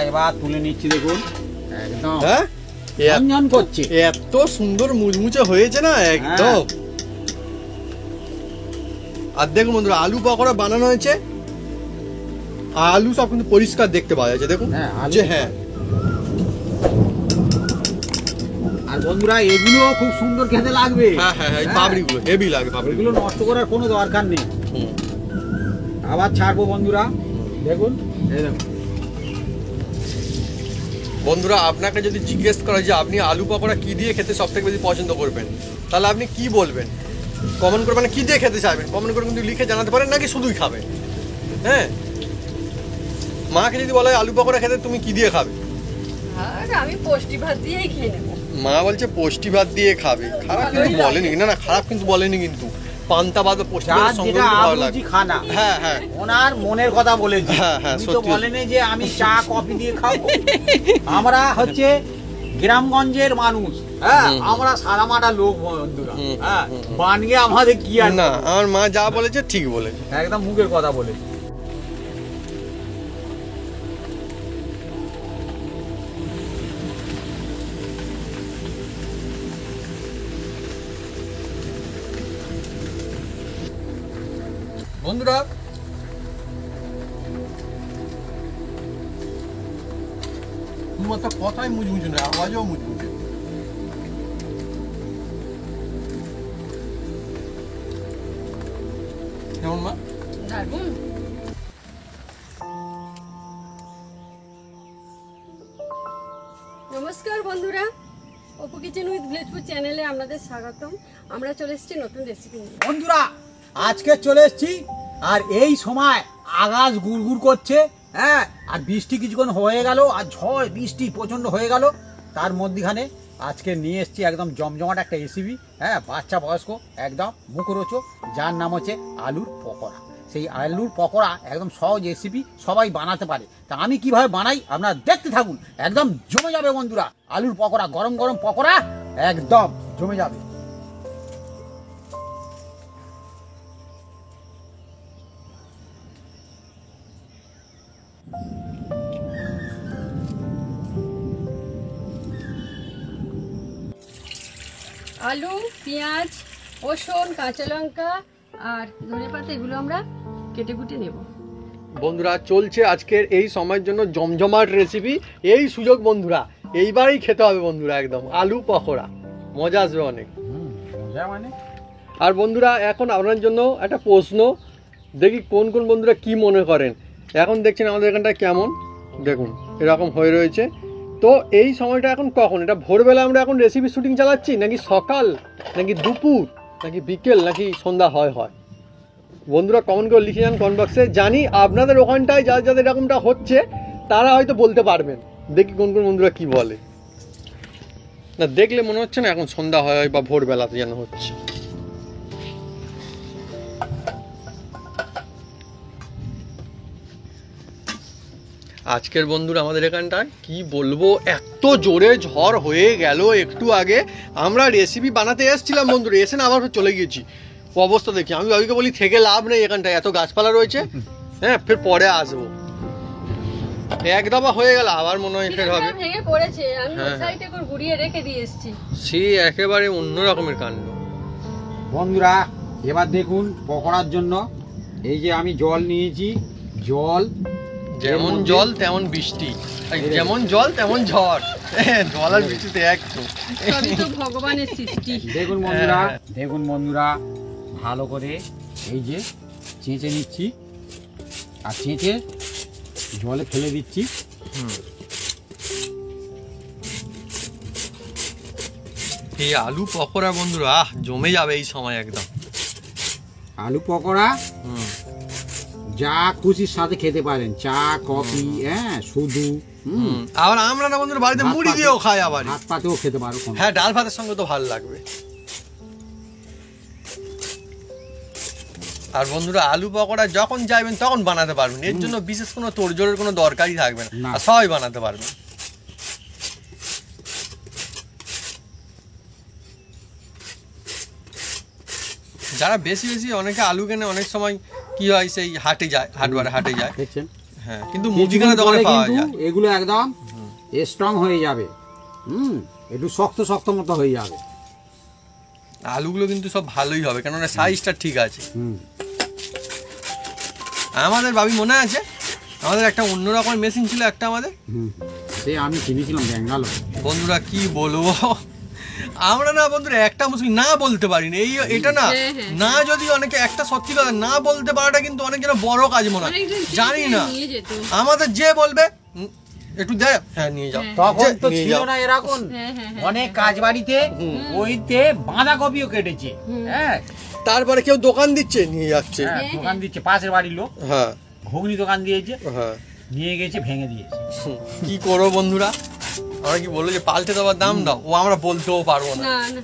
এবার তুলে নিচ্ছি দেখুন একদম হ্যাঁ ঝনঝন করছে, এত সুন্দর মুচমুচে হয়েছে না একদম। আর দেখুন বন্ধুরা আলু পকোড়া বানানো হয়েছে, আলু সব কিন্তু পরিষ্কার দেখতে পাওয়া যাচ্ছে দেখুন। হ্যাঁ আর বন্ধুরা এগুলো খুব সুন্দর খেতে লাগবে। হ্যাঁ হ্যাঁ হ্যাঁ পাপড়িগুলো হেভি লাগে, পাপড়িগুলো নষ্ট করার কোনো দরকার নেই। আবার ছাড়বো বন্ধুরা দেখুন। এই দেখুন বন্ধুরা আপনাকে যদি জিজ্ঞেস করা যে আপনি আলু পকোড়া কি দিয়ে খেতে সব থেকে বেশি পছন্দ করবেন, তাহলে আপনি কি বলবেন? কমেন্ট করে মানে কি দিয়ে খেতে চাইবেন কমেন্ট করে কিন্তু লিখে জানাতে পারেন, নাকি শুধুই খাবেন। হ্যাঁ মাকে যদি বলা হয় আলু পকোড়া খেতে তুমি কি দিয়ে খাবে? আমি পোস্টি ভাত দিয়েই খেয়ে নেবো। মা বলছে পোস্টি ভাত দিয়ে খাবে, খারাপ কিন্তু বলেনি, না না খারাপ কিন্তু বলেনি, কিন্তু পান্তা ভাত পোস্টি ভাতের সঙ্গে ভালো লাগে। খানা হ্যাঁ হ্যাঁ ওনার মনের কথা বলেছি। হ্যাঁ হ্যাঁ তো বলেনি যে আমি চা কফি দিয়ে খাবো। আমরা হচ্ছে গ্রামগঞ্জের মানুষ, হ্যাঁ আমরা সাদামাটা লোক বন্ধুরা, হ্যাঁ বানিয়ে আমাদের কি আর না, আমার মা যা বলেছে ঠিক বলেছে, একদম মুখের কথা বলেছে। বন্ধুরা শুধুমাত্র কথাই মুচমুচে নয়, আওয়াজও মুচমুচে। কেমন মা? দারুণ। নমস্কার বন্ধুরা, Apu kitchen with village food চ্যানেলে আপনাদের স্বাগতম। আমরা চলে এসেছি নতুন রেসিপি নিয়ে। বন্ধুরা আজকে চলে এসেছি, আর এই সময় আকাশ গুড়গুড় করছে, হ্যাঁ আর বৃষ্টি কিছুক্ষণ হয়ে গেল, আর ঝড় বৃষ্টি প্রচন্ড হয়ে গেল। তার মধ্যখানে আজকে নিয়ে এসেছি একদম জমজমাট একটা রেসিপি, হ্যাঁ বাচ্চা বয়স্ক একদম মুখরোচক, যার নাম হচ্ছে আলুর পকোড়া। সেই আলুর পকোড়া একদম সহজ রেসিপি, সবাই বানাতে পারে। তা আমি কিভাবে বানাই আপনারা দেখতে থাকুন, একদম জমে যাবে বন্ধুরা। আলুর পকোড়া, গরম গরম পকোড়া, একদম জমে যাবে। আলু, পেঁয়াজ, রসুন, কাঁচা লঙ্কা আর ধনেপাতা এগুলো আমরা কেটে কুটে নেব। বন্ধুরা চলছে আজকের এই সময়ের জন্য জমজমাট রেসিপি, এই সুযোগ বন্ধুরা এইবারই খেতে হবে বন্ধুরা, একদম আলু পকোড়া, মজা আসবে অনেক। মজা মানে আর বন্ধুরা এখন আপনার জন্য একটা প্রশ্ন, দেখি কোন কোন বন্ধুরা কি মনে করেন। এখন দেখছেন আমাদের এখানটা কেমন, দেখুন এরকম হয়ে রয়েছে। তো এই সময়টা এখন কখন? এটা ভোরবেলা আমরা এখন রেসিপি শুটিং চালাচ্ছি, নাকি সকাল, নাকি দুপুর, নাকি বিকেল, নাকি সন্ধ্যা হয় বন্ধুরা কমেন্ট করে লিখে যান কমেন্ট বক্সে। জানি আপনাদের ওখানটায় যাদের এরকমটা হচ্ছে তারা হয়তো বলতে পারবেন, দেখি কোন কোন বন্ধুরা কি বলে। না দেখলে মনে হচ্ছে না এখন সন্ধ্যা হয় বা ভোরবেলাতে যেন হচ্ছে। আজকের বন্ধুরা আমাদের এখানটায় কি বলবো, এত জোরে ঝড় হয়ে গেল একটু আগে। আমরা রেসিপি বানাতে এসেছিলাম বন্ধুরা, এসে না আবার চলে গেছি। অবস্থা দেখি আমি বাবিকে বলি থেকে লাভ নেই, এখানটায় এত গাছপালা রয়েছে, হ্যাঁ ফের পরে আসবো। এক দফা হয়ে গেল, আবার মনে হয় ফের হবে। ভেঙে পড়েছে, আমি ওই সাইডে করে ঘুরিয়ে রেখে দিয়ে এসেছি। সে একেবারে অন্য রকমের কাণ্ড। বন্ধুরা এবার দেখুন পকোড়ার জন্য এই যে আমি জল নিয়েছি, জল যেমন জল তেমন বৃষ্টি, যেমন জল তেমন ঝড়, জল আর বৃষ্টিতে এক তো। সবই তো ভগবানের সৃষ্টি। দেখুন বন্ধুরা, দেখুন বন্ধুরা ভালো করে এই যে চেঁচে নিচ্ছি, আর চেঁচে জলে ফেলে দিচ্ছি। এই আলু পকোড়া বন্ধুরা জমে যাবে এই সময় একদম। আলু পকোড়া যা খুশির সাথে খেতে পারেন, চা কফি, হ্যাঁ শুধু। আবার আমরা না বন্ধুরা বাড়িতে মুড়ি দিয়েও খাই, আবার ভাত পাতেও খেতে পারো, হ্যাঁ ডাল ভাতের সঙ্গে তো ভালো লাগবে। আর বন্ধুরা আলু পকোড়া যখন চাইবেন তখন বানাতে পারবেন, এর জন্য বিশেষ কোনো তোড়জোড়ের কোনো দরকারই থাকবে না, আর সবাই বানাতে পারবেন। যারা বেশি বেশি অনেকে আলু কেনে, অনেক সময় কি হয় সেই হাটে যায়, হাটে যায়, হ্যাঁ, কিন্তু মুদিখানা দোকানে কিছুদিন পরে পাওয়া কিন্তু যায়। এগুলো একদম স্ট্রং হয়ে যাবে। একটু শক্ত শক্ত মতো হয়ে যাবে। আলুগুলো কিন্তু সব ভালোই হবে, কেননা সাইজটা ঠিক আছে। হুম। আমাদের ভাবি মনে আছে, আমাদের একটা অন্যরকম মেশিন ছিল একটা আমাদের, সে আমি কিনেছিলাম ব্যাঙ্গালোর। বন্ধুরা কি বলবো, আমরা না বন্ধুরা একটা মুশকিল না বলতে পারিনি। এটা না, হ্যাঁ, হ্যাঁ। না যদি অনেকে একটা সত্যি কথা না বলতে পারাটা কিন্তু অনেক যেন বড় কাজ মনে হয়। অনেকজন জানি না, নিয়ে যেত। আমাদের যে বলবে একটু দে, হ্যাঁ নিয়ে যাও, তখন তো নিয়ে ছিল যাও। না এরকম। হ্যাঁ, হ্যাঁ, হ্যাঁ, অনেক কাজ বাড়িতে ওইতে বাঁধাকপিও কেটেছে। হ্যাঁ, তারপরে কেউ দোকান দিচ্ছে নিয়ে যাচ্ছে। হ্যাঁ, দোকান দিচ্ছে, পাশের বাড়ির লোক হ্যাঁ ঘুগনি দোকান দিয়েছে, হ্যাঁ, নিয়ে গেছে ভেঙে দিয়েছে। কি করবো বন্ধুরা, আমরা কি বললো যে পাল্টে দেওয়ার দাম দাও, ও আমরা বলতেও পারবো না। না না,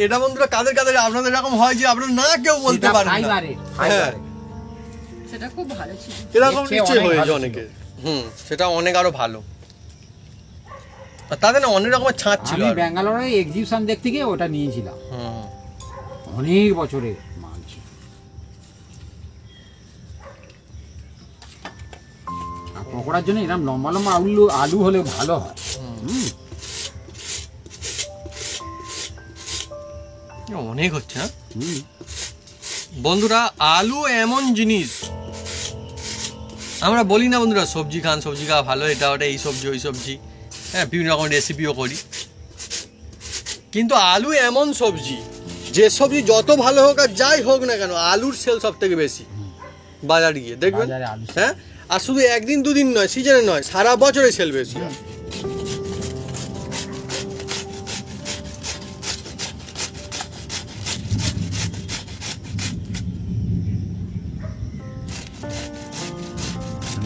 এটা বন্ধুরা কাদের কাদের আপনাদের এরকম হয় যে আপনারা না কেউ বলতে সেটা পারেন না। ফাইবারের, হ্যাঁ, ফাইবারের। সেটা খুব ভালো ছিল। এরকম এর চেয়ে নিচে অনেক হয়েছে ভালো ছিল। অনেকের। সেটা অনেক আরো ভালো। আর তাদের না অনেক রকমের ছাঁচ ছিল আমি আরো। ব্যাঙ্গালোরে এক্সিবিশন দেখতে গিয়ে ওটা নিয়েছিলাম। হুম। অনেক বছরের মাল ছিল। আর পকোড়ার জন্য এরকম লম্বা লম্বা আলু হলে ভালো হয়। হুম। অনেক হচ্ছে না হুম। বন্ধুরা, আলু এমন জিনিস, আমরা বলি না বন্ধুরা সবজি খান, সবজি খাওয়া ভালো, এটা ওটা, এই সবজি ওই সবজি, হ্যাঁ বিভিন্ন রকম রেসিপিও করি, কিন্তু আলু এমন সবজি, যে সবজি যত ভালো হোক আর যাই হোক না কেন, আলুর সেল সব থেকে বেশি বাজারে গিয়ে দেখবেন। বাজারে আলু sale। হ্যাঁ, আর শুধু একদিন দুদিন নয়, সিজনে নয়, সারা বছরে সেল বেশি হয়।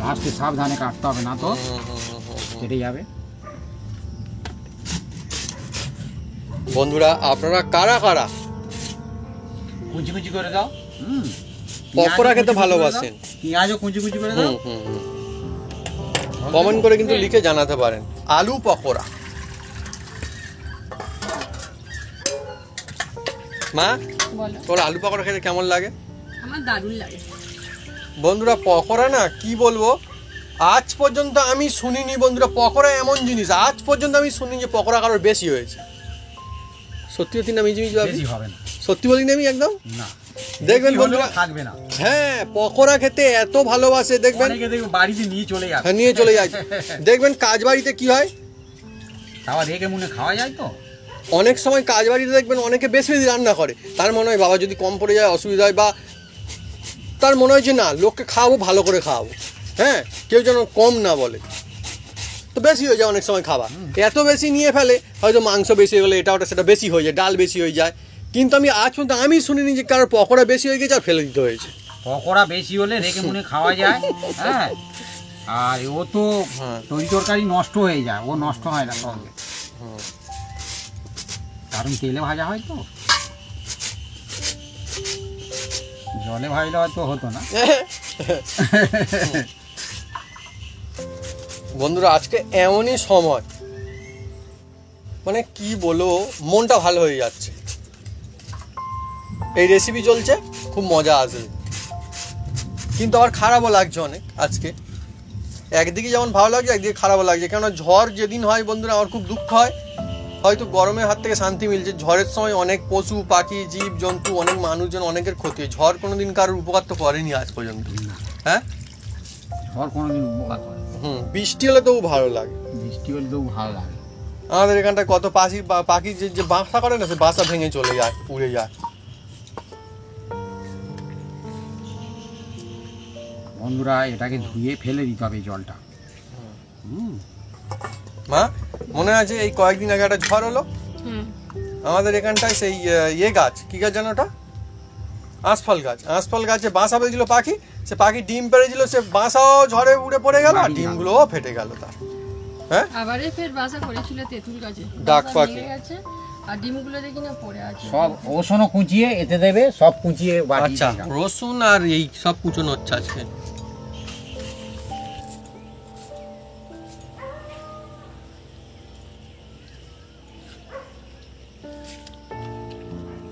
লাস্টে সাবধানে কাটতে হবে, না তো কেটে যাবে। বন্ধুরা আপনারা কারা কারা কুচি কুচি করে দাও। হুম। পকোড়া খেতে পেঁয়াজও কুচি কুচি করে ভালোবাসেন? দাও। পেঁয়াজও কুচি কুচি করে দাও। কমেন্ট করে কিন্তু লিখে জানাতে পারেন। আলু পকোড়া, মা বলো, তোর আলু পকোড়া খেতে কেমন লাগে? আমার দারুণ লাগে। বন্ধুরা পকোড়া না কি বলবো, আজ পর্যন্ত আমি শুনিনি বন্ধুরা, পকোড়া এমন জিনিস আজ পর্যন্ত আমি শুনি যে পকোড়া কারোর বেশি হয়েছে। সত্যি সত্যি না মিজি বেশি হবে না। সত্যি বলি না আমি একদম। না। দেখবেন বেশি বন্ধুরা, হলেও থাকবে না। হ্যাঁ পকোড়া খেতে এত ভালোবাসে দেখবেন, অনেকে দেখবে বাড়িতে নিয়ে চলে যাবে। হ্যাঁ নিয়ে চলে যায়। দেখবেন কাজ বাড়িতে কি হয়, খাওয়া রেখে মনে খাওয়া যায় তো। অনেক সময় কাজ বাড়িতে দেখবেন অনেকে বেশি বেশি রান্না করে, তার মনে হয় বাবা যদি কম পড়ে যায় অসুবিধা হয়, বা তার মনে হয় যে না লোককে খাওয়াবো, ভালো করে খাওয়াবো, হ্যাঁ কেউ যেন কম না বলে, তো বেশি হয়ে যায় অনেক সময় খাবার, এত বেশি নিয়ে ফেলে, হয়তো মাংস বেশি হয়ে গেলে এটা ওটা সেটা বেশি হয়ে যায়, ডাল বেশি হয়ে যায়, কিন্তু আমি আজ পর্যন্ত আমি শুনিনি যে কারোর পকোড়া বেশি হয়ে গেছে আর ফেলে দিতে হয়েছে। পকোড়া বেশি হলে রেখে মনে খাওয়া যায়। হ্যাঁ, আর ও তো হ্যাঁ। তরি তরকারি নষ্ট হয়ে যায়, ও নষ্ট হয় না সঙ্গে, কারণ তেলে ভাজা হয় তো। জলে ভাজলে হয়তো হতো না। বন্ধুরা আজকে এমনই সময়, মানে কি বলবো, মনটা ভালো হয়ে যাচ্ছে, এই রেসিপি চলছে, খুব মজা আসবে, কিন্তু আবার খারাপও লাগছে অনেক আজকে। একদিকে যেমন ভালো লাগছে, একদিকে খারাপও লাগছে, কেননা ঝড় যেদিন হয় বন্ধুরা আমার খুব দুঃখ হয়। হয়তো গরমের হাত থেকে শান্তি মিলছে, ঝড়ের সময় অনেক পশু পাখি জীব জন্তু অনেক মানুষজন অনেকের ক্ষতি হয়। ঝড় কোনোদিন কারোর উপকার তো করেনি আজ পর্যন্ত। হ্যাঁ, ঝড় কোনোদিন উপকার করে না। বৃষ্টি হলে তবু ভালো লাগে। বৃষ্টি হলে তো ভালো লাগে। আমাদের এখানটায় কত পাখি যে বাসা করে না, সে বাসা ভেঙে চলে যায়, উড়ে যায়। বন্ধুরা এটাকে ধুয়ে ফেলে দিতে হবে এই জলটা। মা মনে আছে এই কয়েকদিন আগে একটা ঝড় হলো আমাদের এখানটায়, সেই ইয়ে গাছ, কি গাছ জানো ওটা, আঁশফল গাছ, আঁশফল গাছে বাসা পেয়েছিল পাখি, সে পাখি ডিম পেড়েছিল, সে বাসাও ঝড়ে উড়ে পড়ে গেল আর ডিমগুলোও ফেটে গেল তার। হ্যাঁ, আবারে ফের বাসা করেছিল তেঁতুল গাছে, ডাক বাসা পাখি। ভেঙে গেছে আর ডিমগুলো দেখি না পড়ে আছে। সব ওষুধও কুচিয়ে এতে দেবে, সব কুচিয়ে বাটি আচ্ছা রসুন আর এই সব কুচনো হচ্ছে আজকে।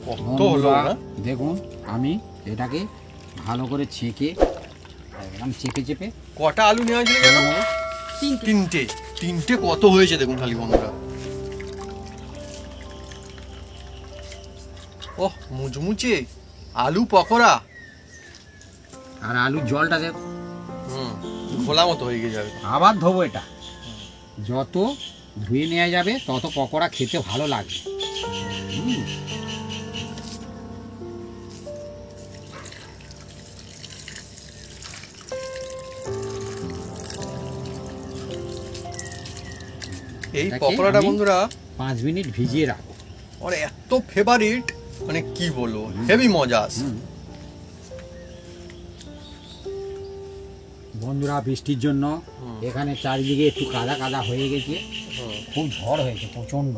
কত হলো না? দেখুন আমি এটাকে ভালো করে ছেঁকে আমি চেপে চেপে কটা আলু নেওয়া হয়েছিল জানো? তিনটে। তিনটে। তিনটে কত হয়েছে দেখুন খালি বন্ধুরা। ওহ মুচমুচে আলু পকোড়া। আর আলুর জলটা দেব, খোলা মতো হয়ে গিয়ে যাবে। আবার ধোবো এটা। যত ধুয়ে নেওয়া যাবে তত পকোড়া খেতে ভালো লাগবে। এই এটাকে পকোড়াটা আমি বন্ধুরা 5 মিনিট ভিজিয়ে রাখবো। মানে এত ফেভারিট, মানে কি বলবো, হেভি মজা আছে। বন্ধুরা বৃষ্টির জন্য এখানে চারিদিকে একটু কাদা কাদা হয়ে গেছে, খুব ঝড় হয়েছে প্রচন্ড।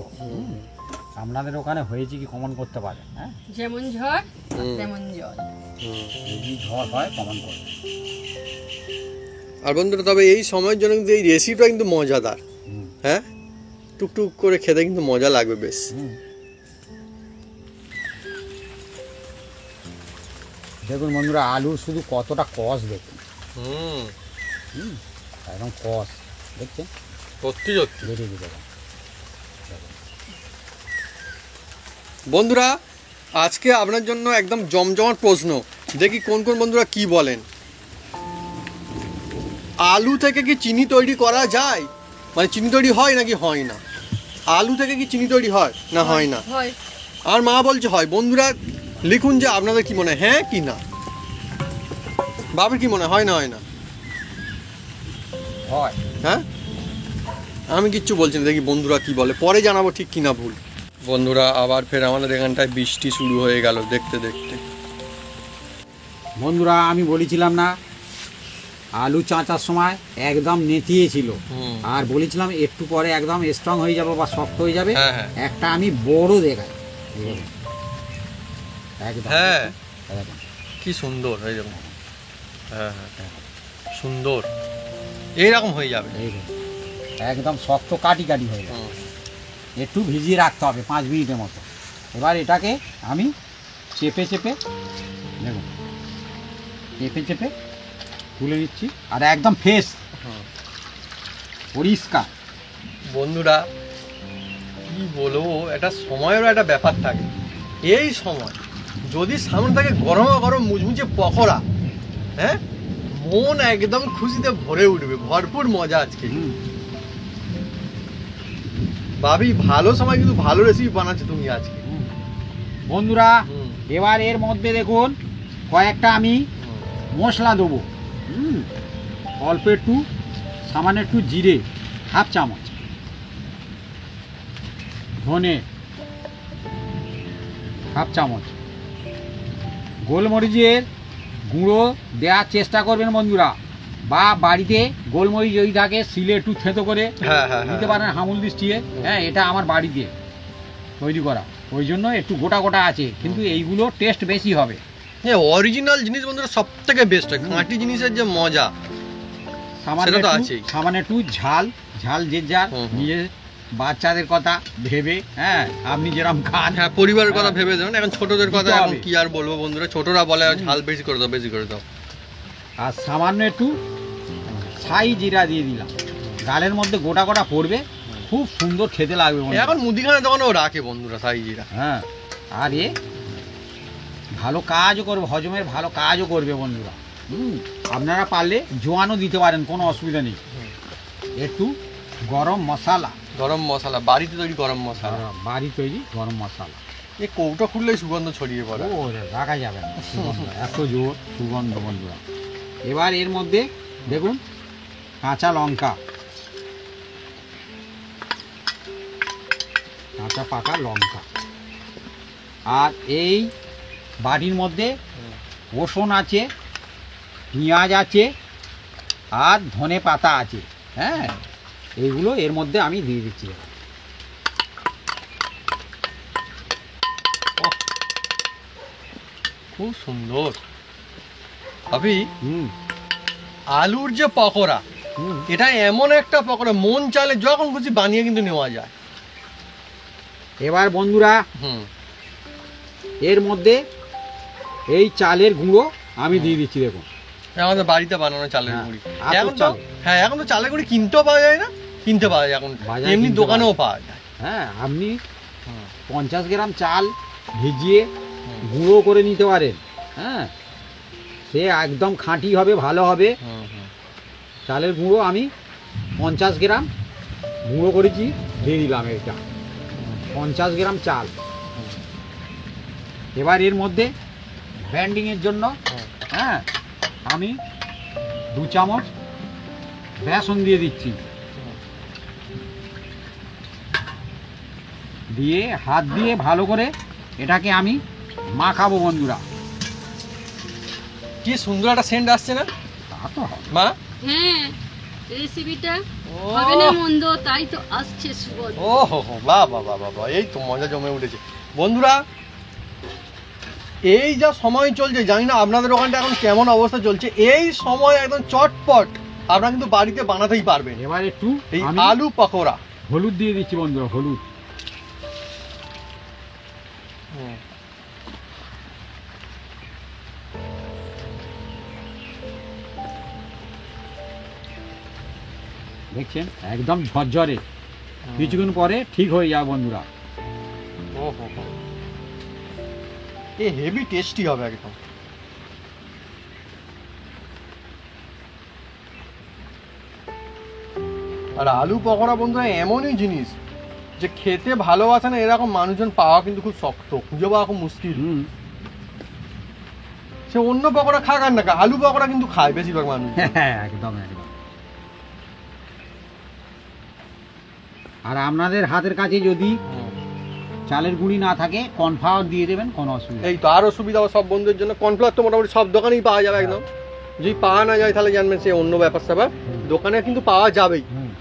আপনাদের ওখানে হয়েছে কি কমন করতে পারেন? হ্যাঁ, যেমন ঝড় তেমন জল। যদি ঝড় হয় কমন করবে। আর বন্ধুরা তবে এই সময়ের জন্য কিন্তু এই রেসিপিটা কিন্তু মজাদার। হ্যাঁ, টুকটুক করে খেতে কিন্তু মজা লাগবে বেশ। দেখুন বন্ধুরা আলু শুধু কতটা কষ দেখুন, একদম কষ দেখছেন, সত্যি সত্যি। বেরিয়ে দেখুন বন্ধুরা আজকে আপনার জন্য একদম জমজমাট প্রশ্ন, দেখি কোন কোন বন্ধুরা কি বলেন। আলু থেকে কি চিনি তৈরি করা যায়? মানে চিনি তৈরি হয় নাকি হয় না? আলু থেকে কি চিনি তৈরি হয় না হয় না? হয়। আর মা বলছে হয়। বন্ধুরা লিখুন যে আপনাদের কি মনে হয়, হ্যাঁ কি না। বাবার কি মনে হয় না হয় না? হয়। হ্যাঁ, আমি কিচ্ছু বলছি না, দেখি বন্ধুরা কি বলে, পরে জানাবো ঠিক কিনা ভুল। বন্ধুরা আবার ফের আমাদের এখানটায় বৃষ্টি শুরু হয়ে গেল দেখতে দেখতে। বন্ধুরা আমি বলেছিলাম না আলু চাঁচার সময় একদম নেতিয়েছিল, আর বলেছিলাম একটু পরে একদম স্ট্রং হয়ে যাবে বা শক্ত হয়ে যাবে। হ্যাঁ, হ্যাঁ। একটা আমি বড় দেখাই, একদম হ্যাঁ, একদম। কি সুন্দর হয়ে যাবে। হ্যাঁ হ্যাঁ, সুন্দর এইরকম হয়ে যাবে। এই দেখুন, একদম শক্ত কাটি কাটি হয়ে যাবে। একটু ভিজিয়ে রাখতে হবে 5 মিনিটের মতো। এবার এটাকে আমি চেপে চেপে দেখুন, চেপে চেপে তুলে নিচ্ছি, আর একদম ফ্রেশ পরিষ্কার। বন্ধুরা কি বলবো, একটা সময়েরও একটা ব্যাপার থাকে। এই সময় যদি সামনে থাকে গরম গরম মুচমুচে পকোড়া, হ্যাঁ, মন একদম খুশিতে ভরে উঠবে, ভরপুর মজা আজকে। ভাবি ভালো সময় কিন্তু ভালো রেসিপি বানাচ্ছো তুমি আজকে। বন্ধুরা এবার এর মধ্যে দেখুন কয়েকটা আমি মশলা দেবো। অল্প একটু, সামান্য একটু জিরে, হাফ চামচ ধনে, হাফ চামচ গোলমরিচের গুঁড়ো দেওয়ার চেষ্টা করবেন বন্ধুরা, বা বাড়িতে গোলমরিচ যদি থাকে শিলে একটু থেতো করে দিতে পারেন হামুল দিয়ে। হ্যাঁ, এটা আমার বাড়িতে তৈরি করা, ওই জন্য একটু গোটা গোটা আছে, কিন্তু এইগুলো টেস্ট বেশি হবে। হ্যাঁ, অরিজিনাল জিনিস বন্ধুরা সব থেকে বেস্ট হয়, খাঁটি জিনিসের যে মজা সেটা তো আছেই। সামান্য একটু ঝাল, ঝাল যে যার নিজের বাচ্চাদের কথা ভেবে, হ্যাঁ আপনি যেরকম খান, হ্যাঁ পরিবারের কথা ভেবে দেবেন। এখন ছোটদের কথা দিতে এখন হবে। কি আর বলবো বন্ধুরা, ছোটরা বলে ঝাল বেশি করে দাও বেশি করে দাও। আর সামান্য একটু ছাই জিরা দিয়ে দিলাম, গালের মধ্যে গোটা গোটা পড়বে, খুব সুন্দর খেতে লাগবে বন্ধুরা। এখন মুদিখানা দোকানেও রাখে বন্ধুরা ছাই জিরা। হ্যাঁ, আর এ ভালো কাজও করবে, হজমের ভালো কাজও করবে বন্ধুরা। আপনারা পারলে জোয়ানও দিতে পারেন, কোনো অসুবিধা নেই। একটু গরম মশলা, গরম মশলা, বাড়িতে তৈরি গরম মশলা, বাড়ি তৈরি গরম মশলা। এই কৌটো খুললেই সুগন্ধ ছড়িয়ে পড়ে। ও রাখা যাবে না, সুগন্ধ এত জোর সুগন্ধ বন্ধুরা। এবার এর মধ্যে দেখুন কাঁচা লঙ্কা, কাঁচা পাকা লঙ্কা, আর এই বাটির মধ্যে রসুন আছে, পেঁয়াজ আছে, আর ধনে পাতা আছে। হ্যাঁ, এইগুলো এর মধ্যে আমি দিয়ে দিচ্ছি। খুব সুন্দর। ভাবি আলুর যে পকোড়া, এটা এমন একটা পকোড়া মন চাইলে যখন খুশি বানিয়ে কিন্তু নেওয়া যায়। এবার বন্ধুরা এর মধ্যে এই চালের গুঁড়ো আমি দিয়ে দিচ্ছি। দেখুন আমাদের বাড়িতে বানানো চালের হ্যাঁ, গুঁড়ি। আতপ এখন তো চাল। হ্যাঁ, এখন তো চালের গুঁড়ি কিনতেও পাওয়া যায় না, কিনতে পাওয়া যায় এখন, বাজারে এমনি কিনতে দোকানেও পাওয়া যায়। হ্যাঁ, আপনি 50 গ্রাম চাল ভিজিয়ে গুঁড়ো করে নিতে পারেন। হ্যাঁ, সে একদম খাঁটি হবে, ভালো হবে। চালের গুঁড়ো আমি 50 গ্রাম গুঁড়ো করেছি, দিয়ে দিলাম এটা 50 গ্রাম চাল। এবার এর মধ্যে ব্যান্ডিংয়ের জন্য হ্যাঁ আমি 2 চামচ বেসন দিয়ে দিচ্ছি, দিয়ে হাত দিয়ে ভালো করে এটাকে আমি মাখাবো বন্ধুরা। কি সুন্দর একটা সেন্ট আসছে না তা তো হবে। মা? হ্যাঁ, রেসিপিটা ও। হবে না মন্দ, তাই তো আসছে সুগন্ধ। ও হো হো, বাহ বাহ বাহ বাহ বাহ, এই তো মজা জমে উঠেছে বন্ধুরা। এই যা সময় চলছে, জানি না আপনাদের ওখানটা এখন কেমন অবস্থা চলছে, এই সময় একদম চটপট আপনারা কিন্তু বাড়িতে বানাতেই পারবেন এবার একটু এই আমি আলু পকোড়া। হলুদ দিয়ে দিচ্ছি বন্ধুরা, হলুদ। দেখছেন একদম ঝরঝরে, কিছুক্ষণ পরে ঠিক হয়ে যাবে বন্ধুরা। ও হো হো, এ হেভি টেস্টি হবে একদম। আর আলু পকোড়া বন্ধুরা এমনই জিনিস যে খেতে ভালোবাসে না এরকম মানুষজন পাওয়া কিন্তু খুব শক্ত, খুঁজে পাওয়া খুব মুশকিল। সে অন্য পকোড়া খাক আর না খাক, আলু পকোড়া কিন্তু খায় বেশিরভাগ মানুষ। হ্যাঁ, একদম একদম। আর আপনাদের হাতের কাছে যদি চালের গুঁড়ি না থাকে, কর্নফ্লাওয়ার দিয়ে দেবেন, কোনো অসুবিধা নেই। এই তো আরো সুবিধা হবে সব বন্ধুদের জন্য। কর্নফ্লাওয়ার তো মোটামুটি সব দোকানেই পাওয়া যাবে একদম, যদি পাওয়া না যায় তাহলে জানবেন সে অন্য ব্যাপার স্যাপার, দোকানে কিন্তু পাওয়া যাবেই। হুম।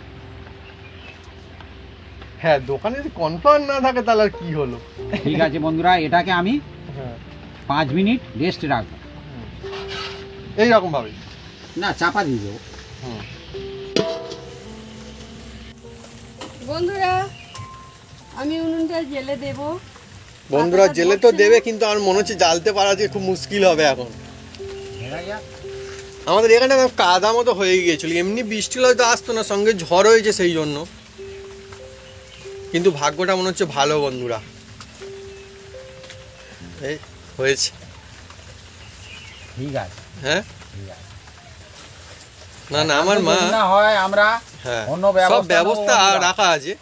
হ্যাঁ, দোকানে যদি কর্নফ্লাওয়ার না থাকে তাহলে আর কি হলো। ঠিক আছে বন্ধুরা, এটাকে আমি হ্যাঁ, 5 মিনিট রেস্ট রাখবো। এইরকম ভাবে না, চাপা দিয়ে দেবো। বন্ধুরা, আমি উনুনটা জেলে দেব। বন্ধুরা জেলে তো দেবে, কিন্তু আমার মনে হচ্ছে জ্বালতে পারা যে খুব মুশকিল হবে এখন। আমাদের এখানটা কাদা মতো হয়ে গিয়েছিল, এমনি বৃষ্টি হয়তো আসতো না, সঙ্গে ঝড় হয়েছে সেই জন্য, কিন্তু ভাগ্যটা মনে হচ্ছে ভালো বন্ধুরা, এই হয়েছে। ঠিক আছে, হ্যাঁ, ঠিক আছে। না না আমার মা, যদি না হয় আমরা হ্যাঁ অন্য সব ব্যবস্থা ব্যবস্থা নেবো বন্ধুরা। রাখা আছে।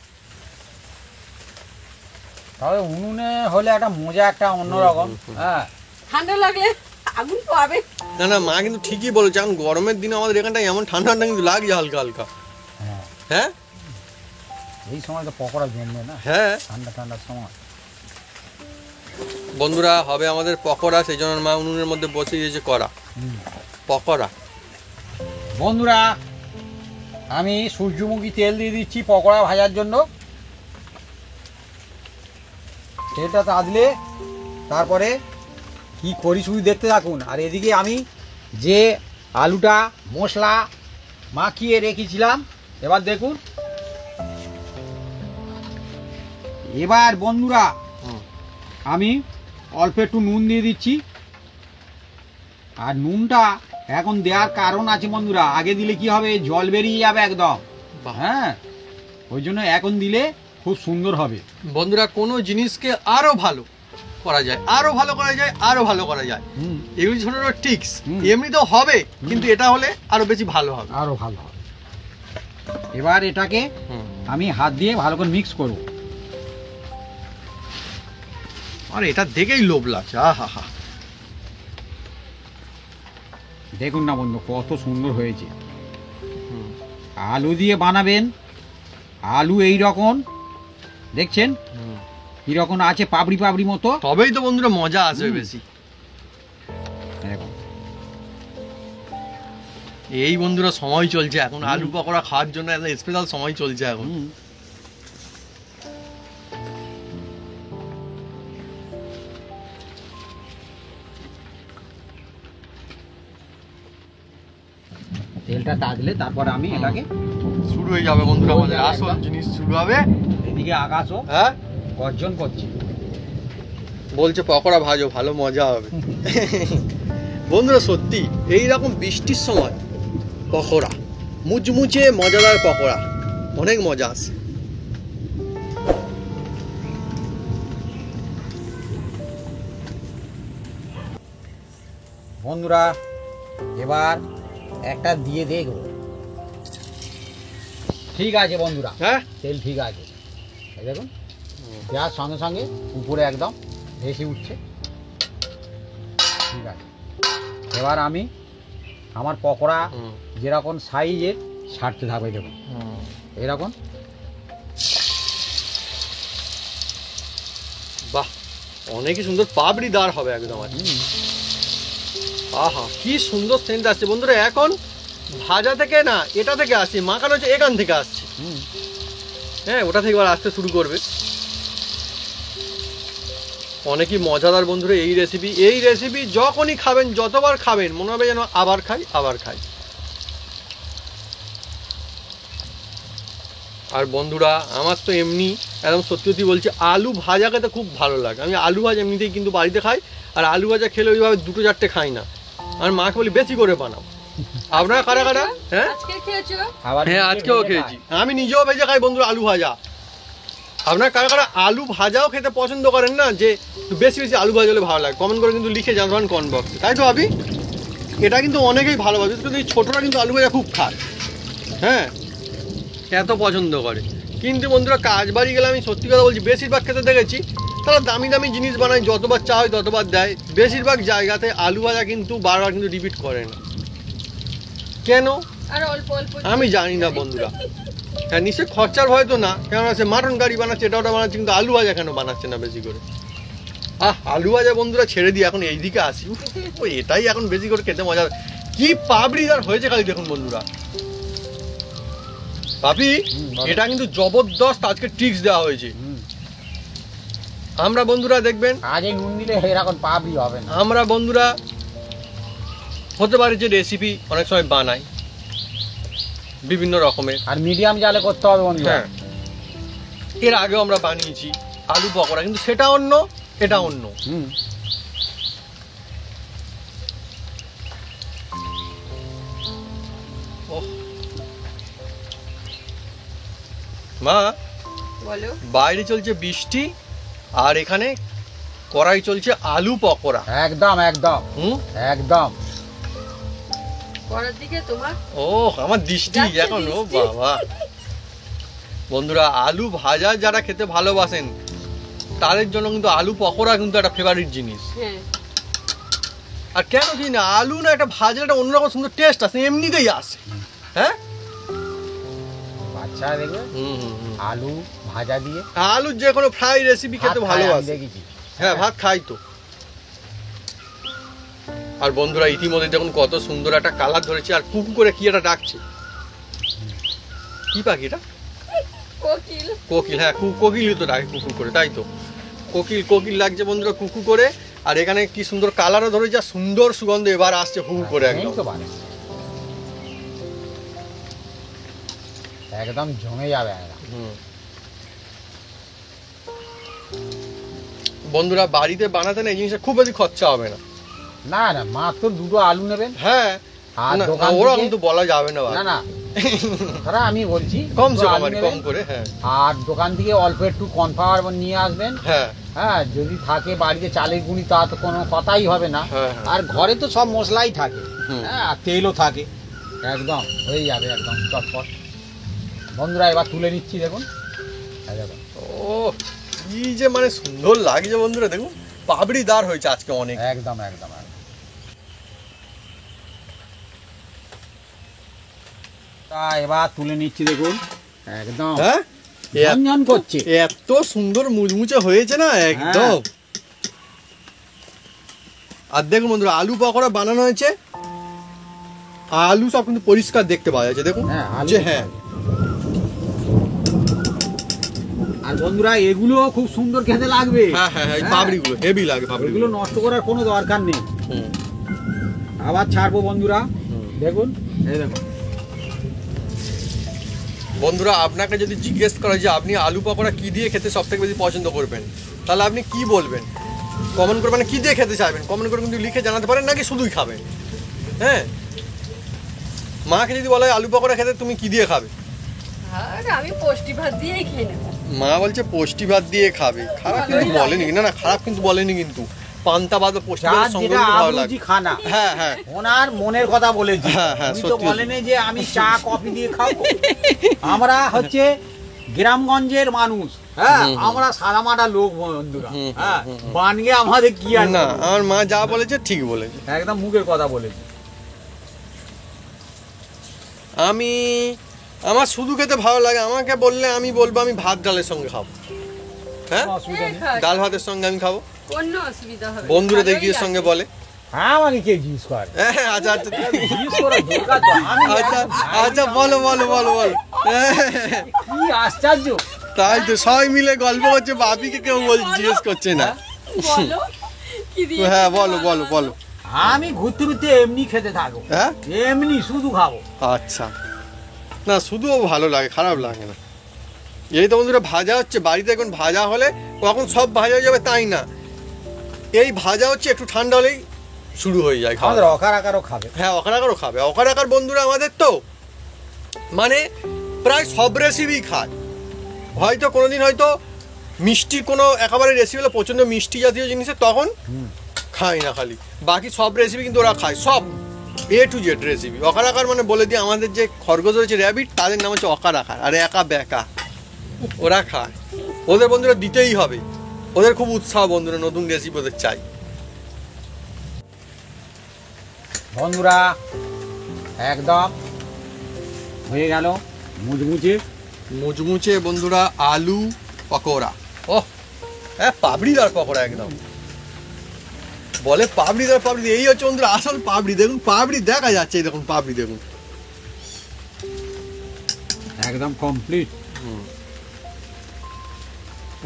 তবে উনুনে হলে একটা মজা একটা অন্যরকম। হ্যাঁ, ঠান্ডা লাগলে আগুন পাবে। না না মা কিন্তু ঠিকই বলেছে, এখন গরমের দিনে আমাদের এখানটা এমন ঠান্ডা ঠান্ডা কিন্তু লাগছে হালকা হালকা। হ্যাঁ, হ্যাঁ এই সময় তো পকোড়া জমবে না, হ্যাঁ ঠান্ডা ঠান্ডার সময়। বন্ধুরা হবে আমাদের পকোড়া, সেই জন্য মা উনুনের মধ্যে বসে দিয়েছে করা হুম। পকোড়া। বন্ধুরা, আমি সূর্যমুখী তেল দিয়ে দিচ্ছি পকোড়া ভাজার জন্য। তেলটা তাজলে তারপরে কি করি শুধু দেখতে থাকুন। আর এদিকে আমি যে আলুটা মশলা মাখিয়ে রেখেছিলাম, এবার দেখুন। এবার বন্ধুরা আমি অল্প একটু নুন দিয়ে দিচ্ছি। আর নুনটা এখন দেওয়ার কারণ আছে বন্ধুরা, আগে দিলে কি হবে, জল বেরিয়ে যাবে একদম। হ্যাঁ, ওই জন্য এখন দিলে খুব সুন্দর হবে। বন্ধুরা কোনো জিনিসকে আরো ভালো করা যায়, আরো ভালো করা যায়, আরো ভালো করা যায়, এগুলি ছোট ছোট টিক্স। এমনি তো হবে, কিন্তু এটা হলে আরো বেশি ভালো হবে, আরো ভালো হবে। এবার এটাকে আমি হাত দিয়ে ভালো করে মিক্স করব। আর এটা দেখেই লোভ লাগছে, আহা হা। দেখুন না বন্ধু, কত সুন্দর হয়েছে। আলু দিয়ে বানাবেন, আলু এই রকম দেখছেন কিরকম আছে, পাপড়ি পাপড়ি মতো। তবেই তো বন্ধুরা মজা আসবে বেশি। দেখুন, এই বন্ধুরা সময় চলছে এখন আলু পকোড়া খাওয়ার জন্য, একটা স্পেশাল সময় চলছে এখন। তেলটা তাজলে তারপর আমি এটাকে শুরু হয়ে যাবে বন্ধুরা, আমাদের আসল জিনিস শুরু হবে। এদিকে আকাশও হ্যাঁ গর্জন করছে। বলছে পকোড়া ভাজো, ভালো মজা হবে। বন্ধুরা সত্যি এই রকম বৃষ্টির সময় পকোড়া, মুচমুচে মজাদার পকোড়া, অনেক মজা আসে। বন্ধুরা এবার একটা দিয়ে দেখব। ঠিক আছে বন্ধুরা, হ্যাঁ তেল ঠিক আছে। এই দেখুন দেওয়ার সঙ্গে সঙ্গে উপরে একদম ভেসে উঠছে। ঠিক আছে, এবার আমি আমার পকোড়া যেরকম সাইজের ছাড়তে থাকবে, দেখুন এরকম। বাহ, অনেকই সুন্দর পাবড়িদার হবে একদম। আহা কি সুন্দর সেন্ট আসছে বন্ধুরা। এখন ভাজা থেকে না, এটা থেকে আসছে, মাখানো হচ্ছে এখান থেকে আসছে। হ্যাঁ, ওটা থেকে এবার আসতে শুরু করবে। অনেকই মজাদার বন্ধুরা এই রেসিপি। এই রেসিপি যখনই খাবেন, যতবার খাবেন, মনে হবে যেন আবার খাই আবার খাই। আর বন্ধুরা আমার তো এমনি একদম সত্যি সত্যি বলছি, আলু ভাজা খেতে খুব ভালো লাগে। আমি আলু ভাজা এমনিতেই কিন্তু বাড়িতে খাই, আর আলু ভাজা খেলে ওইভাবে 2-4টে খাই না। আর মাকে বলি বেশি করে বানাও। আপনারা কারা কারা? হ্যাঁ আজকে খেয়েছো? হ্যাঁ আজকেও খেয়েছি, আমি নিজেও ভেজে খাই বন্ধুরা আলু ভাজা। আপনারা কারা কারা আলু ভাজাও খেতে পছন্দ করেন না, যে বেশি বেশি আলু ভাজা হলে ভালো লাগে, কমেন্ট করে কিন্তু লিখে জানাবেন কমেন্ট বক্সে, তাই তো ভাবি? এটা কিন্তু অনেকেই ভালোবাসে, কিন্তু এই ছোটরা কিন্তু আলু ভাজা খুব খায়। হ্যাঁ, এত পছন্দ করে। কিন্তু বন্ধুরা কাজ বাড়ি গেলে আমি সত্যি কথা বলছি, বেশিরভাগ খেতে দেখেছি তারা দামি দামি জিনিস বানায়, যতবার চা হয় ততবার দেয়। বেশিরভাগ জায়গাতে আলু ভাজা কিন্তু বারবার কিন্তু রিপিট করে না। কেন আর অল্প অল্প আমি জানি না বন্ধুরা। হ্যাঁ, নিশ্চয় খরচার হয়তো না, কেননা সে মাটন কারি বানাচ্ছে, এটা ওটা বানাচ্ছে, কিন্তু আলু ভাজা কেন বানাচ্ছে না বেশি করে? আলু ভাজা বন্ধুরা ছেড়ে দিয়ে এখন এইদিকে আসি। এটাই এখন বেশি করে খেতে মজা। কি পাবড়িদার হয়েছে খালি দেখুন বন্ধুরা। পাপি, এটা কিন্তু জবরদস্ত আজকে ট্রিক্স দেওয়া হয়েছে। আমরা বন্ধুরা দেখবেন আজ এই নুন দিলে এরকম পাবড়ি হবে না। আমরা বন্ধুরা হতে পারে যে রেসিপি অনেক সময় বানাই বিভিন্ন রকমের, আর মিডিয়াম জালে করতে হবে বন্ধুরা। হ্যাঁ, এর আগেও আমরা বানিয়েছি আলু পকোড়া, কিন্তু সেটা অন্য এটা অন্য। মা, বলো। বাইরে চলছে বৃষ্টি আর এখানে কড়াই চলছে আলু পকোড়া। একদম একদম একদম। পরের দিকে তোমার ও আমার দৃষ্টি এখন, ও বাবা। বন্ধুরা আলু ভাজা যারা খেতে ভালোবাসেন তাদের জন্য কিন্তু আলু পকোড়া কিন্তু একটা ফেভারিট জিনিস। হ্যাঁ, আর কেন কি না, আলু না একটা ভাজা একটা অন্যরকম সুন্দর টেস্ট আসে, এমনিতেই আসে। হ্যাঁ, বাচ্চা দেখবে আলু ভাজা দিয়ে আলু যে কোনো ফ্রাই রেসিপি খেতে ভালোবাসে। দেখেছি। হ্যাঁ, ভাত খাই তো। আর বন্ধুরা ইতিমধ্যে দেখুন কত সুন্দর একটা কালার ধরেছে, আর কুকু করে কি একটা ডাকছে। কি পাখি এটা? কোকিল। কোকিল, হ্যাঁ কোকিলই তো ডাকে কুকু করে, তাই তো। কোকিল কোকিল লাগছে বন্ধুরা কুকু করে। আর এখানে কি সুন্দর কালারও ধরেছে, আর সুন্দর সুগন্ধ এবার আসছে হু করে একদম। একদম জমে যাবে। বন্ধুরা বাড়িতে বানাতে না এই জিনিসটা খুব বেশি খরচা হবে না। না না, মাত্র 2টো আলু নেবেন। হ্যাঁ, আর দোকান ওরা কিন্তু বলা যাবে না। না না, তারা আমি বলছি কমসে কম কম করে। হ্যাঁ, আর দোকান থেকে অল্প একটু কর্নফ্লাওয়ার নিয়ে আসবেন। হ্যাঁ হ্যাঁ, যদি থাকে বাড়িতে চালের গুঁড়ি তা তো কোনো কথাই হবে না। আর ঘরে তো সব মশলাই থাকে, হ্যাঁ, আর তেলও থাকে, একদম হয়ে যাবে একদম চটপট। বন্ধুরা এবার তুলে নিচ্ছি, দেখুন। ও কি যে মানে সুন্দর লাগছে বন্ধুরা, দেখুন পাবড়িদার হয়েছে আজকে অনেক। একদম একদম। এবার তুলে নিচ্ছি, দেখুন একদম। হ্যাঁ, ঝনঝন করছে, এত সুন্দর মুচমুচে হয়েছে না একদম। আর দেখুন বন্ধুরা আলু পকোড়া বানানো হয়েছে, আলু সব কিন্তু পরিষ্কার দেখতে পাওয়া যাচ্ছে, দেখুন। হ্যাঁ, আর বন্ধুরা এগুলো খুব সুন্দর খেতে লাগবে। হ্যাঁ হ্যাঁ, এই পাবড়িগুলো হেভি লাগে, পাবড়িগুলো নষ্ট করার কোনো দরকার নেই। আবার ছাড়বো বন্ধুরা, দেখুন এই দেখুন। বন্ধুরা আপনাকে যদি জিজ্ঞেস করা যে আপনি আলু পকোড়া কি দিয়ে খেতে সব থেকে বেশি পছন্দ করবেন, তাহলে আপনি কি বলবেন? কমেন্ট করে, মানে কি দিয়ে খেতে চাইবেন কমেন্ট করে কিন্তু লিখে জানাতে পারেন, নাকি শুধুই খাবেন। হ্যাঁ, মাকে যদি বলা হয় আলু পকোড়া খেতে, তুমি কি দিয়ে খাবে? আর আমি পুষ্টি ভাত দিয়েই খেয়ে নেবো। মা বলছে পুষ্টি ভাত দিয়ে খাবে, খারাপ কিন্তু বলেনি, না না খারাপ কিন্তু বলেনি, কিন্তু পান্তা ভাত বা পুষ্টি যার ভাতের সঙ্গে যেটা কিন্তু ভালো আবরুচি লাগে। খানা, হ্যাঁ হ্যাঁ ওনার মনের কথা বলেছি। হ্যাঁ, হ্যাঁ, উনি তো সত্যি। বলেনি যে আমি চা কফি দিয়ে খাবো। আমরা হচ্ছে গ্রামগঞ্জের মানুষ, হ্যাঁ, আমরা সাদামাটা লোক বন্ধুরা, হ্যাঁ, বানিয়ে আমাদের কি আর না, করবো? আমার মা যা বলেছে ঠিক বলেছে। একদম মুখের কথা বলেছি। আমার শুধু খেতে ভালো লাগে, আমাকে বললে আমি বলবো আমি ভাত ডালের সঙ্গে খাবো। হ্যাঁ, কোনো অসুবিধা নেই। ডাল ভাতের সঙ্গে আমি খাবো। কোনো অসুবিধা হবে না, বন্ধুরা দেখি ভালোই এর সঙ্গে লাগবে। বলে হ্যাঁ, আমাকে কে জিজ্ঞেস করে? হ্যাঁ, আচ্ছা আচ্ছা জিজ্ঞেস করার দরকার তো। আমি আচ্ছা একদম- আচ্ছা, বলো বলো বলো বলো। কি আশ্চর্য! তাই তো সবাই মিলে গল্প করছে, বাপিকে কেউ জিজ্ঞেস করছে না। বলো কি দিয়ে হ্যাঁ, খেতে বলো ভালো বলো লাগে? বলো। আমি ঘুরতে ঘুরতে এমনি খেতে থাকবো, হ্যাঁ, এমনি শুধু খাবো। আচ্ছা, না শুধুও ভালো লাগে, খারাপ লাগে না। এই তো বন্ধুরা ভাজা হচ্ছে বাড়িতে, এখন ভাজা হলে কখন সব ভাজা হয়ে যাবে তাই না, এই ভাজা হচ্ছে একটু ঠান্ডা হলেই শুরু হয়ে যায় খাওয়া। আমাদের অকার আকারও খাবে। হ্যাঁ, অকারাকারও খাবে, অকারাকার বন্ধুরা আমাদের তো মানে প্রায় সব রেসিপি খায়। হয়তো কোনোদিন হয়তো মিষ্টি কোনো একেবারে রেসিপি হলো প্রচণ্ড মিষ্টি জাতীয় জিনিসে, তখন খায় না, খালি বাকি সব রেসিপি কিন্তু ওরা খায়, সব A to Z রেসিপি। অকারাকার মানে বলে দিই, আমাদের যে খরগোশ রয়েছে র্যাবিট, তাদের নাম হচ্ছে অকারাকার, আর একা বেকা ওরা খায়। ওদের বন্ধুরা দিতেই হবে, ওদের খুব উৎসাহ বন্ধুরা, নতুন রেসিপি ওদের চাই। বন্ধুরা একদম হয়ে গেল মুচমুচে। মুচমুচে বন্ধুরা আলু পকোড়া। ওহ, হ্যাঁ, পাবড়িদার পকোড়া একদম বলে, পাবড়িদার পাবড়ি, এই হচ্ছে বন্ধুরা আসল পাবড়ি। দেখুন পাবড়ি দেখা যাচ্ছে, এই দেখুন পাবড়ি দেখুন, একদম কমপ্লিট।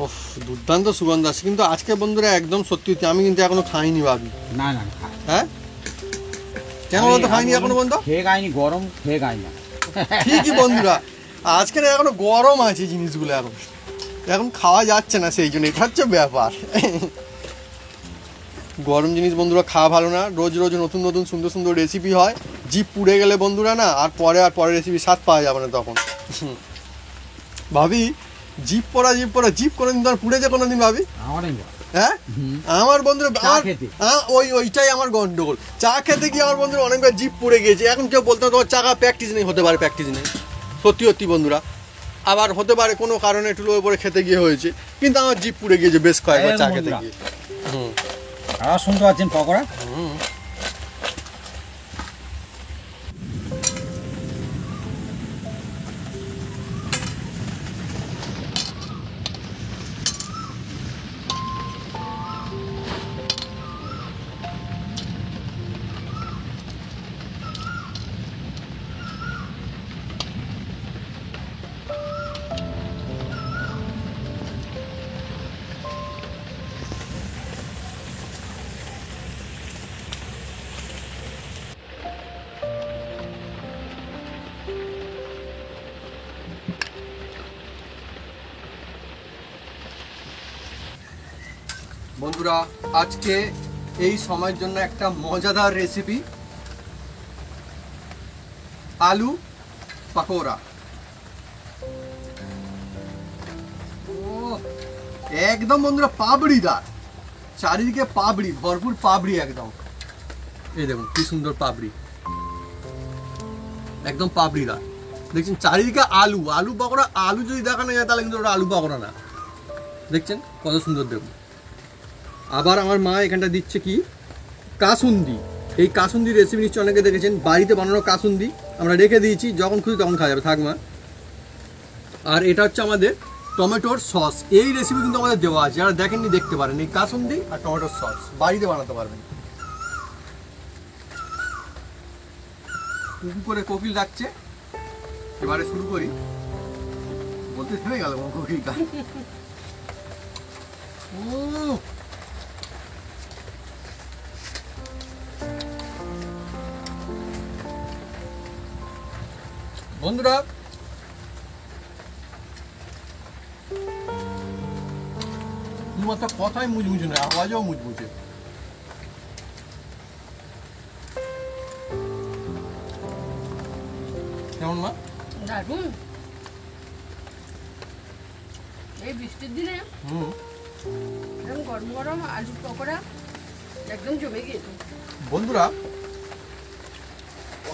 ওহ, দুর্দান্ত সুগন্ধ আছে। কিন্তু আজকে বন্ধুরা একদম সত্যি সত্যি আমি কিন্তু এখনো খাইনি ভাবি। না না, খা। হ্যাঁ, কেন বলতো খাইনি এখনো বন্ধু? খেয়ে খাইনি, গরম খেয়ে খাই না। ঠিকই বন্ধুরা, আজকে না এখনো গরম আছে জিনিসগুলো, এখন খাওয়া যাচ্ছে না, সেই জন্য এটা হচ্ছে ব্যাপার। গরম জিনিস বন্ধুরা খাওয়া ভালো না। রোজ রোজ নতুন নতুন সুন্দর সুন্দর রেসিপি হয়, জিপ পুড়ে গেলে বন্ধুরা না আর পরে রেসিপি স্বাদ পাওয়া যাবে না তখন। ভাবি জিপ পড়া জিপ কোনোদিন তোমার পুড়েছে কোনোদিন ভাবি? আমারই হ্যাঁ, আমার বন্ধুরা চা খেতে। ওইটাই আমার গন্ডগোল। চা খেতে গিয়ে আমার বন্ধুরা অনেকবার জিপ পুড়ে গিয়েছে। এখন কেউ বলতে হবে তোমার চা খাওয়া প্র্যাকটিস নেই, হতে পারে প্র্যাকটিস নেই, সত্যি সত্যি বন্ধুরা। আবার হতে পারে কোনো কারণে একটু লোয়ে পরে খেতে গিয়ে হয়েছে, কিন্তু আমার জিপ পুড়ে গিয়েছে বেশ কয়েকবার চা খেতে গিয়ে। হুম আর শুনতে পাচ্ছেন পকোড়া? হুম। বন্ধুরা আজকে এই সময়ের জন্য একটা মজাদার রেসিপি, আলু পকোড়া। একদম বন্ধুরা পাবড়িদার, চারিদিকে পাবড়ি, ভরপুর পাবড়ি একদম। এই দেখুন কি সুন্দর পাবড়ি, একদম পাবড়িদার। দেখছেন চারিদিকে আলু, আলু পকোড়া। আলু যদি দেখানো যায় তাহলে কিন্তু ওটা আলু পকোড়া না। দেখছেন কত সুন্দর দেখুন। আবার আমার মা এখানটা দিচ্ছে কি কাসুন্দি। এই কাসুন্দি রেসিপি নিশ্চয় অনেকে দেখেছেন, বাড়িতে বানানো কাসুন্দি আমরা রেখে দিয়েছি, যখন খুশি তখন খাওয়া যাবে, থাক মা। আর এটা হচ্ছে আমাদের টমেটোর সস। এই রেসিপি কিন্তু আমাদের দেওয়া আছে, যারা দেখেননি দেখতে পারেন। এই কাসুন্দি আর টমেটোর সস বাড়িতে বানাতে পারবেন। কুকু করে কোকিল ডাকছে, এবারে শুরু করি। বলতে থেমে গেল কোকিলটা। বন্ধুরা শুধুমাত্র কথাই মুচমুচে নয়, আওয়াজও মুচমুচে। কেমন মা? দারুণ। এই বৃষ্টির দিনে এরকম গরম গরম আলুর পকোড়া একদম জমে গিয়েছে। বন্ধুরা,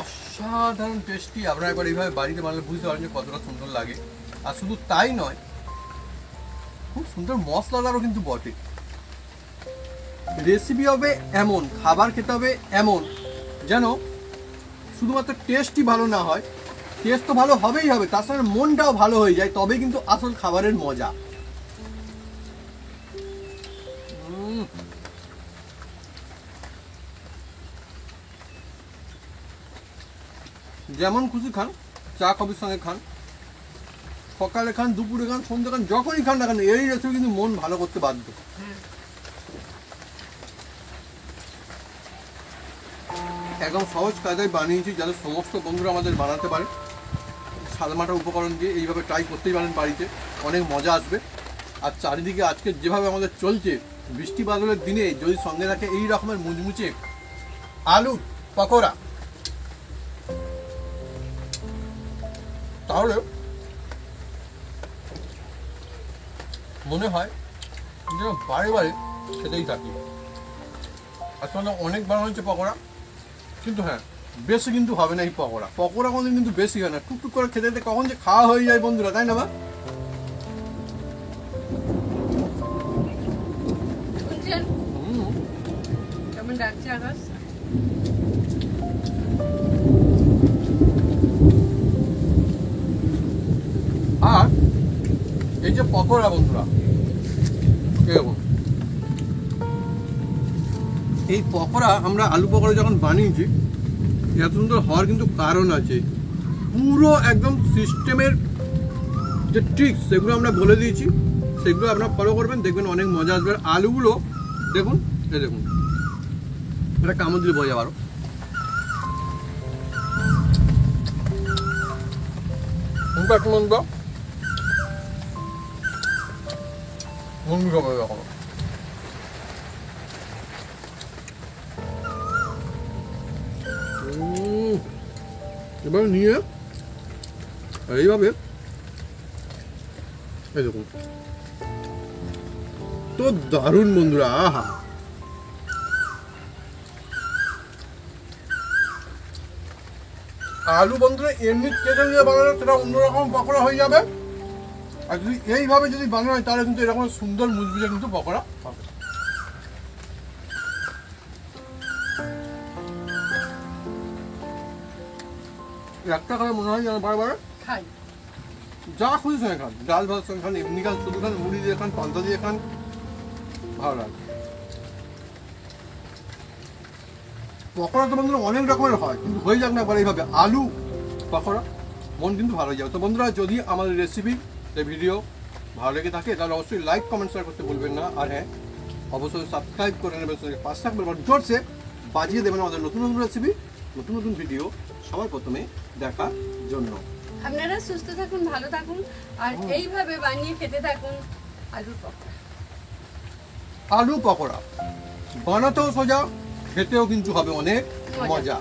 অসাধারণ টেস্টি। আপনারা একবার এইভাবে বাড়িতে বানালে বুঝতে পারেন যে কতটা সুন্দর লাগে। আর শুধু তাই নয়, খুব সুন্দর মশলাদারও কিন্তু বটে। রেসিপি হবে এমন, খাবার খেতে হবে এমন যেন শুধুমাত্র টেস্টই ভালো না হয়, টেস্ট তো ভালো হবেই হবে, তার সঙ্গে মনটাও ভালো হয়ে যায়, তবেই কিন্তু আসল খাবারের মজা। যেমন খুশি খান, চা কফির সঙ্গে খান, সকালে খান, দুপুরে খান, সন্ধ্যে খান, যখনই খান না কেন, এই রেসিপি কিন্তু মন ভালো করতে বাধ্য। একদম সহজ কায়দায় বানিয়েছি যাতে সমস্ত বন্ধুরা আমাদের বানাতে পারে। সাদামাটা উপকরণ দিয়ে এইভাবে ট্রাই করতেই পারেন বাড়িতে, অনেক মজা আসবে। আর চারিদিকে আজকে যেভাবে আমাদের চলছে, বৃষ্টি বাদলের দিনে যদি সঙ্গে থাকে এই রকমের মুচমুচে আলু পকোড়া, তাহলে মনে হয় যে বারে বারে খেতেই থাকি। আসলে অনেক বানানো হয়েছে পকোড়া, কিন্তু হ্যাঁ বেশি কিন্তু হবে না। এই পকোড়া কোনোদিন কিন্তু বেশি হয় না, টুকটুক করে খেতে খেতে কখন যে খাওয়া হয়ে যায় বন্ধুরা, তাই না? বা শুনছেন কেমন ডাকছে আকাশ? আর এই যে পকোড়া বন্ধুরা, এরকম এই পকোড়া আমরা আলু পকোড়া যখন বানিয়েছি, এত সুন্দর হওয়ার কিন্তু কারণ আছে। পুরো একদম সিস্টেমের যে ট্রিক্স সেগুলো আমরা বলে দিয়েছি, সেগুলো আপনারা ফলো করবেন, দেখবেন অনেক মজা আসবে। আলুগুলো দেখুন, এই দেখুন, এটা কামড় দিলে বোঝা পারো। এবার নিয়ে এইভাবে এই দেখুন, তো দারুণ বন্ধুরা। আহা, আলু বন্ধুরা এমনি কেটে দিয়ে বানানো সেটা অন্যরকম পকোড়া হয়ে যাবে, আর যদি এইভাবে যদি বানানো হয় তাহলে কিন্তু এরকম সুন্দর মুচমুচে কিন্তু পকোড়া হবে। একটা খাবার মনে হয় যেন বারবার খাই, যা খুশি সঙ্গে খান, ডাল ভাত সঙ্গে খান, এমনি খান, শুধু খান, মুড়ি দিয়ে খান, পান্তা দিয়ে খান, ভালো লাগে। পকোড়া তো বন্ধুরা অনেক রকমের হয়, কিন্তু হয়ে যাক না একবার এইভাবে আলু পকোড়া, মন কিন্তু ভালো হয়ে যাবে। তো বন্ধুরা, যদি আমাদের রেসিপি ভিডিও ভালো লেগে থাকে তাহলে অবশ্যই লাইক কমেন্ট শেয়ার করতে ভুলবেন না। আর হ্যাঁ, অবশ্যই সাবস্ক্রাইব করে নেবেন, সঙ্গে পাশে থাকবেন, জোরসে বাজিয়ে দেবেন আমাদের নতুন নতুন রেসিপি, নতুন নতুন ভিডিও সবার প্রথমে দেখার জন্য। আপনারা সুস্থ থাকুন, ভালো থাকুন, আর এইভাবে বানিয়ে খেতে থাকুন আলুর পকোড়া। আলু পকোড়া বানাতেও সোজা, খেতেও কিন্তু হবে অনেক মজা।